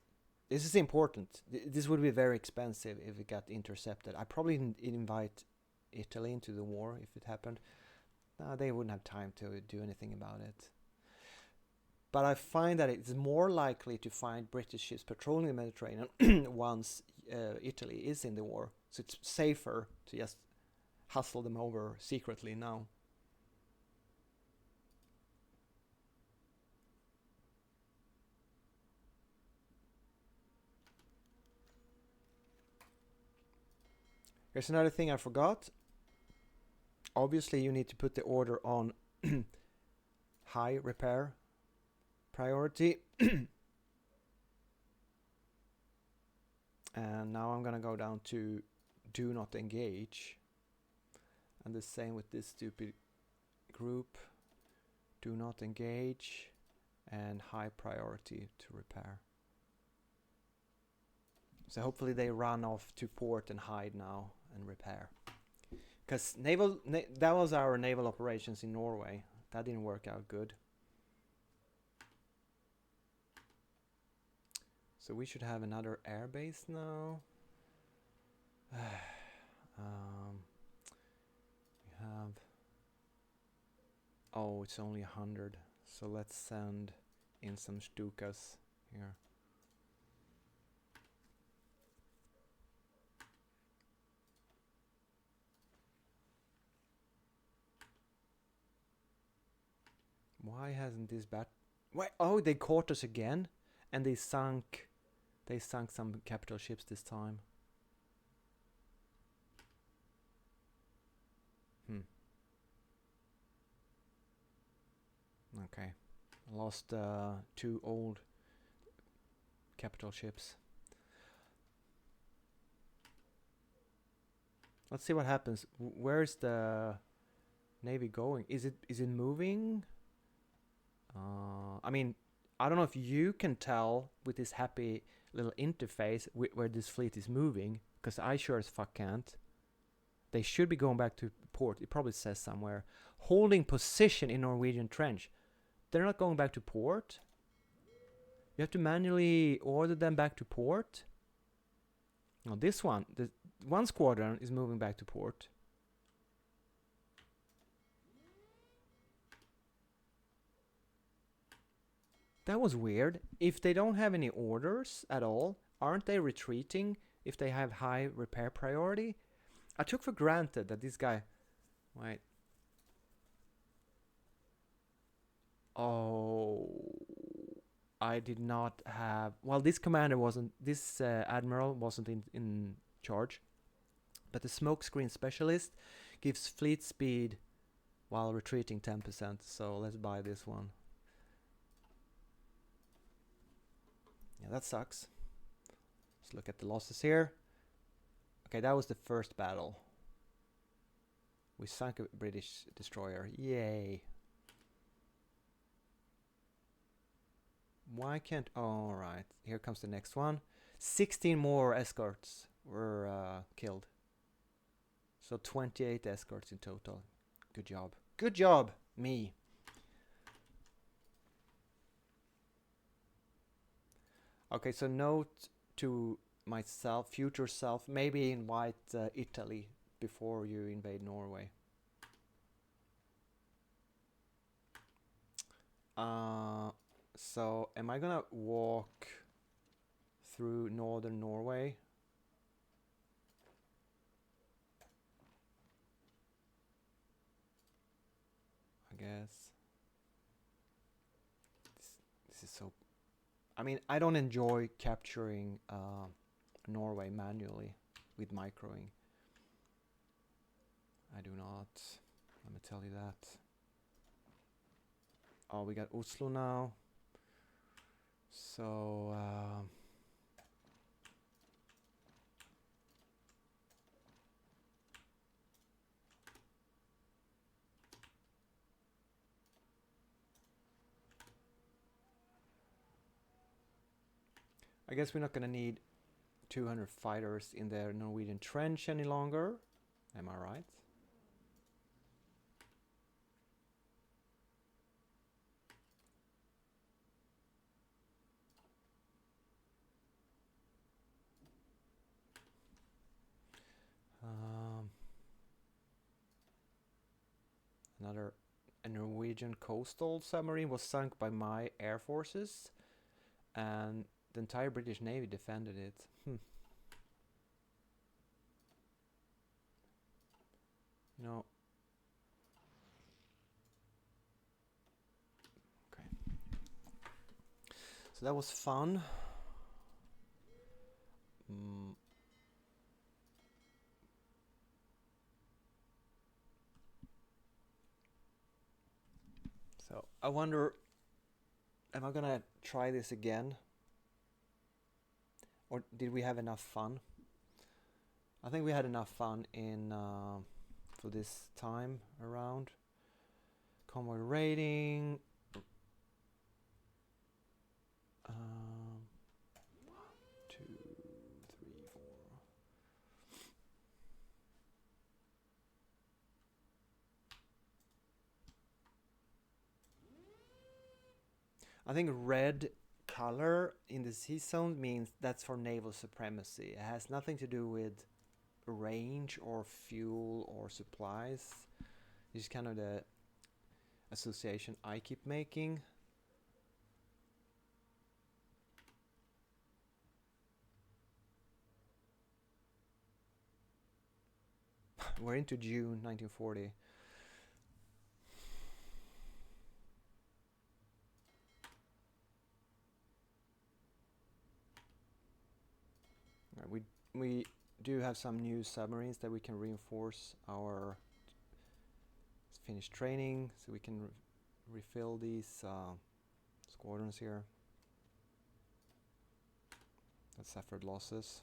This is important. This would be very expensive if it got intercepted. I probably didn't invite Italy into the war if it happened. No, they wouldn't have time to do anything about it. But I find that it's more likely to find British ships patrolling the Mediterranean once Italy is in the war. So it's safer to just hustle them over secretly now. Here's another thing I forgot. Obviously, you need to put the order on high repair priority. And now I'm gonna go down to do not engage. And the same with this stupid group. Do not engage and high priority to repair. So hopefully they run off to port and hide now and repair. Because that was our naval operations in Norway. That didn't work out good. So we should have another air base now. We have... Oh, it's only 100. So let's send in some Stukas here. Why hasn't this Why? Oh, they caught us again, and they sunk some capital ships this time. Okay, lost 2 old capital ships. Let's see what happens. Where's the Navy going? Is it moving? I mean, I don't know if you can tell with this happy little interface where this fleet is moving, because I sure as fuck can't. They should be going back to port. It probably says somewhere. Holding position in Norwegian trench. They're not going back to port. You have to manually order them back to port. Now this one, the one squadron is moving back to port. That was weird. If they don't have any orders at all, aren't they retreating if they have high repair priority? I took for granted that this guy... Wait. Oh... I did not have... Well, this commander wasn't... This admiral wasn't in charge. But the smokescreen specialist gives fleet speed while retreating 10%. So let's buy this one. Yeah, that sucks. Let's look at the losses here. Okay, that was the first battle. We sunk a British destroyer. Yay. Why can't... Oh, right. Here comes the next one. 16 more escorts were killed. So 28 escorts in total. Good job. Good job, me. Okay, so note to myself, future self, maybe invite Italy before you invade Norway. So am I gonna walk through northern Norway? I guess. This is so... I mean, I don't enjoy capturing Norway manually with microing. I do not. Let me tell you that. Oh, we got Oslo now. So... I guess we're not gonna need 200 fighters in the Norwegian trench any longer. Am I right? A Norwegian coastal submarine was sunk by my air forces, and the entire British Navy defended it. You know. Okay. So that was fun. So I wonder, am I gonna try this again? Or did we have enough fun? I think we had enough fun in for this time around. Convoy rating. 1, 2, 3, 4. I think red color in the sea zone means that's for naval supremacy. It has nothing to do with range or fuel or supplies. It's kind of the association I keep making. We're into June 1940. We do have some new submarines that we can reinforce our finished training, so we can refill these squadrons here. that suffered losses.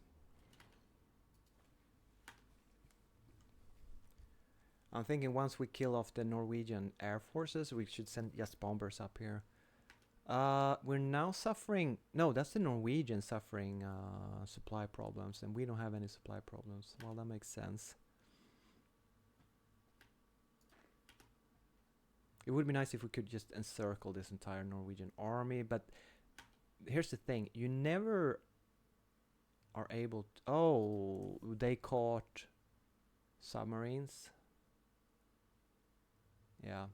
I'm thinking once we kill off the Norwegian air forces, we should send just bombers up here. We're now suffering... No, that's the Norwegian suffering supply problems, and we don't have any supply problems. Well, that makes sense. It would be nice if we could just encircle this entire Norwegian army, but here's the thing. You never are able to... Oh, they caught submarines. Yeah.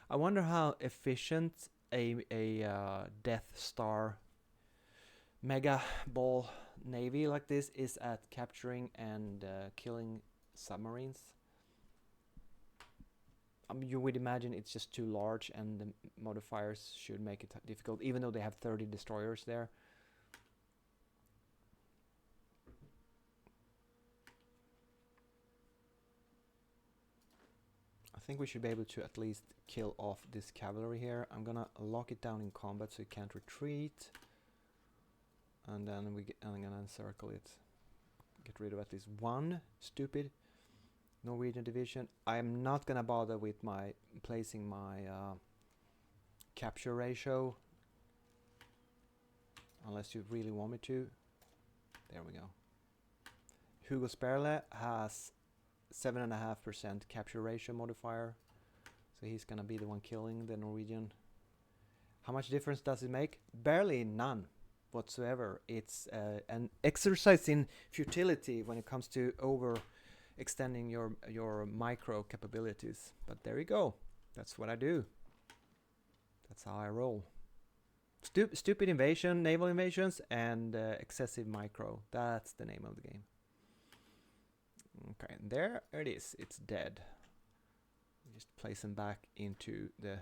I wonder how efficient a Death Star mega ball navy like this is at capturing and killing submarines. You would imagine it's just too large, and the modifiers should make it difficult, even though they have 30 destroyers there. I think we should be able to at least kill off this cavalry here. I'm gonna lock it down in combat so it can't retreat, and then I'm gonna encircle it. Get rid of at least one stupid Norwegian division. I'm not gonna bother with placing my capture ratio unless you really want me to. There we go. Hugo Sperle has 7.5% capture ratio modifier, so he's gonna be the one killing the Norwegian. How much difference does it make? Barely none whatsoever. It's an exercise in futility when it comes to extending your micro capabilities. But there you go. That's what I do. That's how I roll. Stupid invasion, naval invasions, and excessive micro. That's the name of the game. Okay, there it is. It's dead. Just place him back into the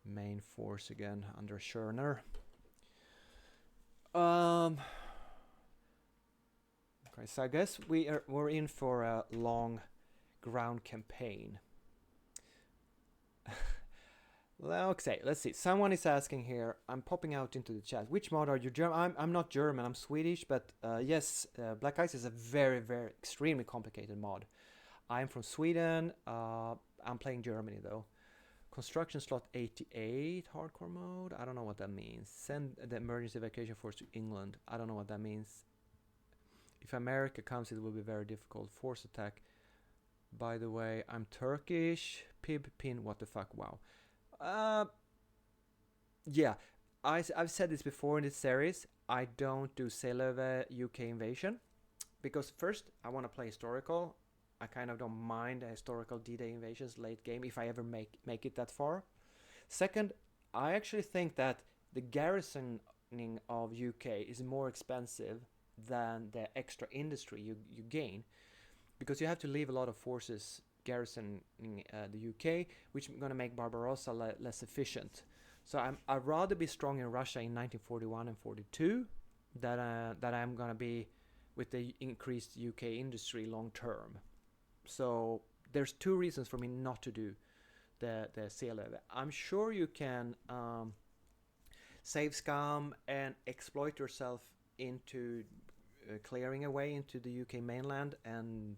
main force again under Schörner. Okay, so I guess we're in for a long ground campaign. Okay, let's see. Someone is asking here. I'm popping out into the chat. Which mod are you German? I'm not German. I'm Swedish, but yes, Black Ice is a very, very extremely complicated mod. I'm from Sweden. I'm playing Germany though. Construction slot 88 hardcore mode. I don't know what that means. Send the emergency evacuation force to England. I don't know what that means. If America comes, it will be very difficult. Force attack. By the way, I'm Turkish. Pib pin. What the fuck? Wow. Yeah, I've said this before in this series. I don't do Seelöwe UK invasion because first I want to play historical. I kind of don't mind historical D-Day invasions late game if I ever make it that far. Second, I actually think that the garrisoning of UK is more expensive than the extra industry you gain, because you have to leave a lot of forces garrisoning the UK, which is going to make Barbarossa less efficient. So I'd rather be strong in Russia in 1941 and 42 that I'm going to be with the increased UK industry long term. So there's two reasons for me not to do the Seelöwe. I'm sure you can save scum and exploit yourself into clearing a way into the UK mainland and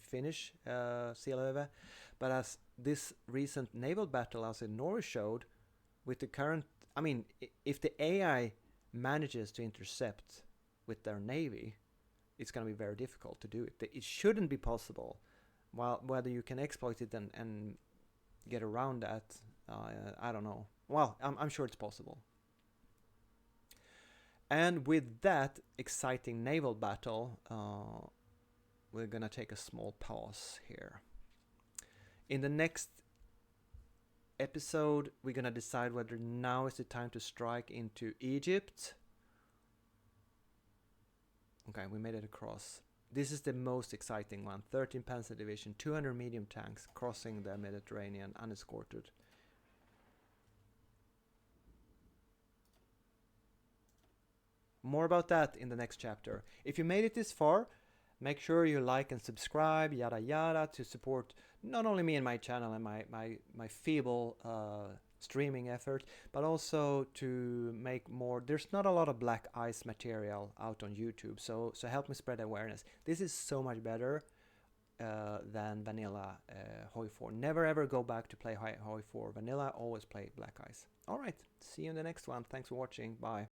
finish Seelöwe, but as this recent naval battle outside Norway showed, with the current, I mean, if the AI manages to intercept with their navy, it's going to be very difficult to do it. It shouldn't be possible. While whether you can exploit it and get around that, I don't know. Well, I'm sure it's possible. And with that exciting naval battle, we're gonna take a small pause here. In the next episode, we're gonna decide whether now is the time to strike into Egypt. Okay, we made it across. This is the most exciting one. 13 Panzer Division, 200 medium tanks crossing the Mediterranean unescorted. More about that in the next chapter. If you made it this far, make sure you like and subscribe, yada yada, to support not only me and my channel and my feeble streaming effort, but also to make more. There's not a lot of black ice material out on YouTube, so help me spread awareness. This is so much better than vanilla Hoi 4. Never ever go back to play Hoi 4 vanilla, always play black ice. Alright, see you in the next one. Thanks for watching, bye.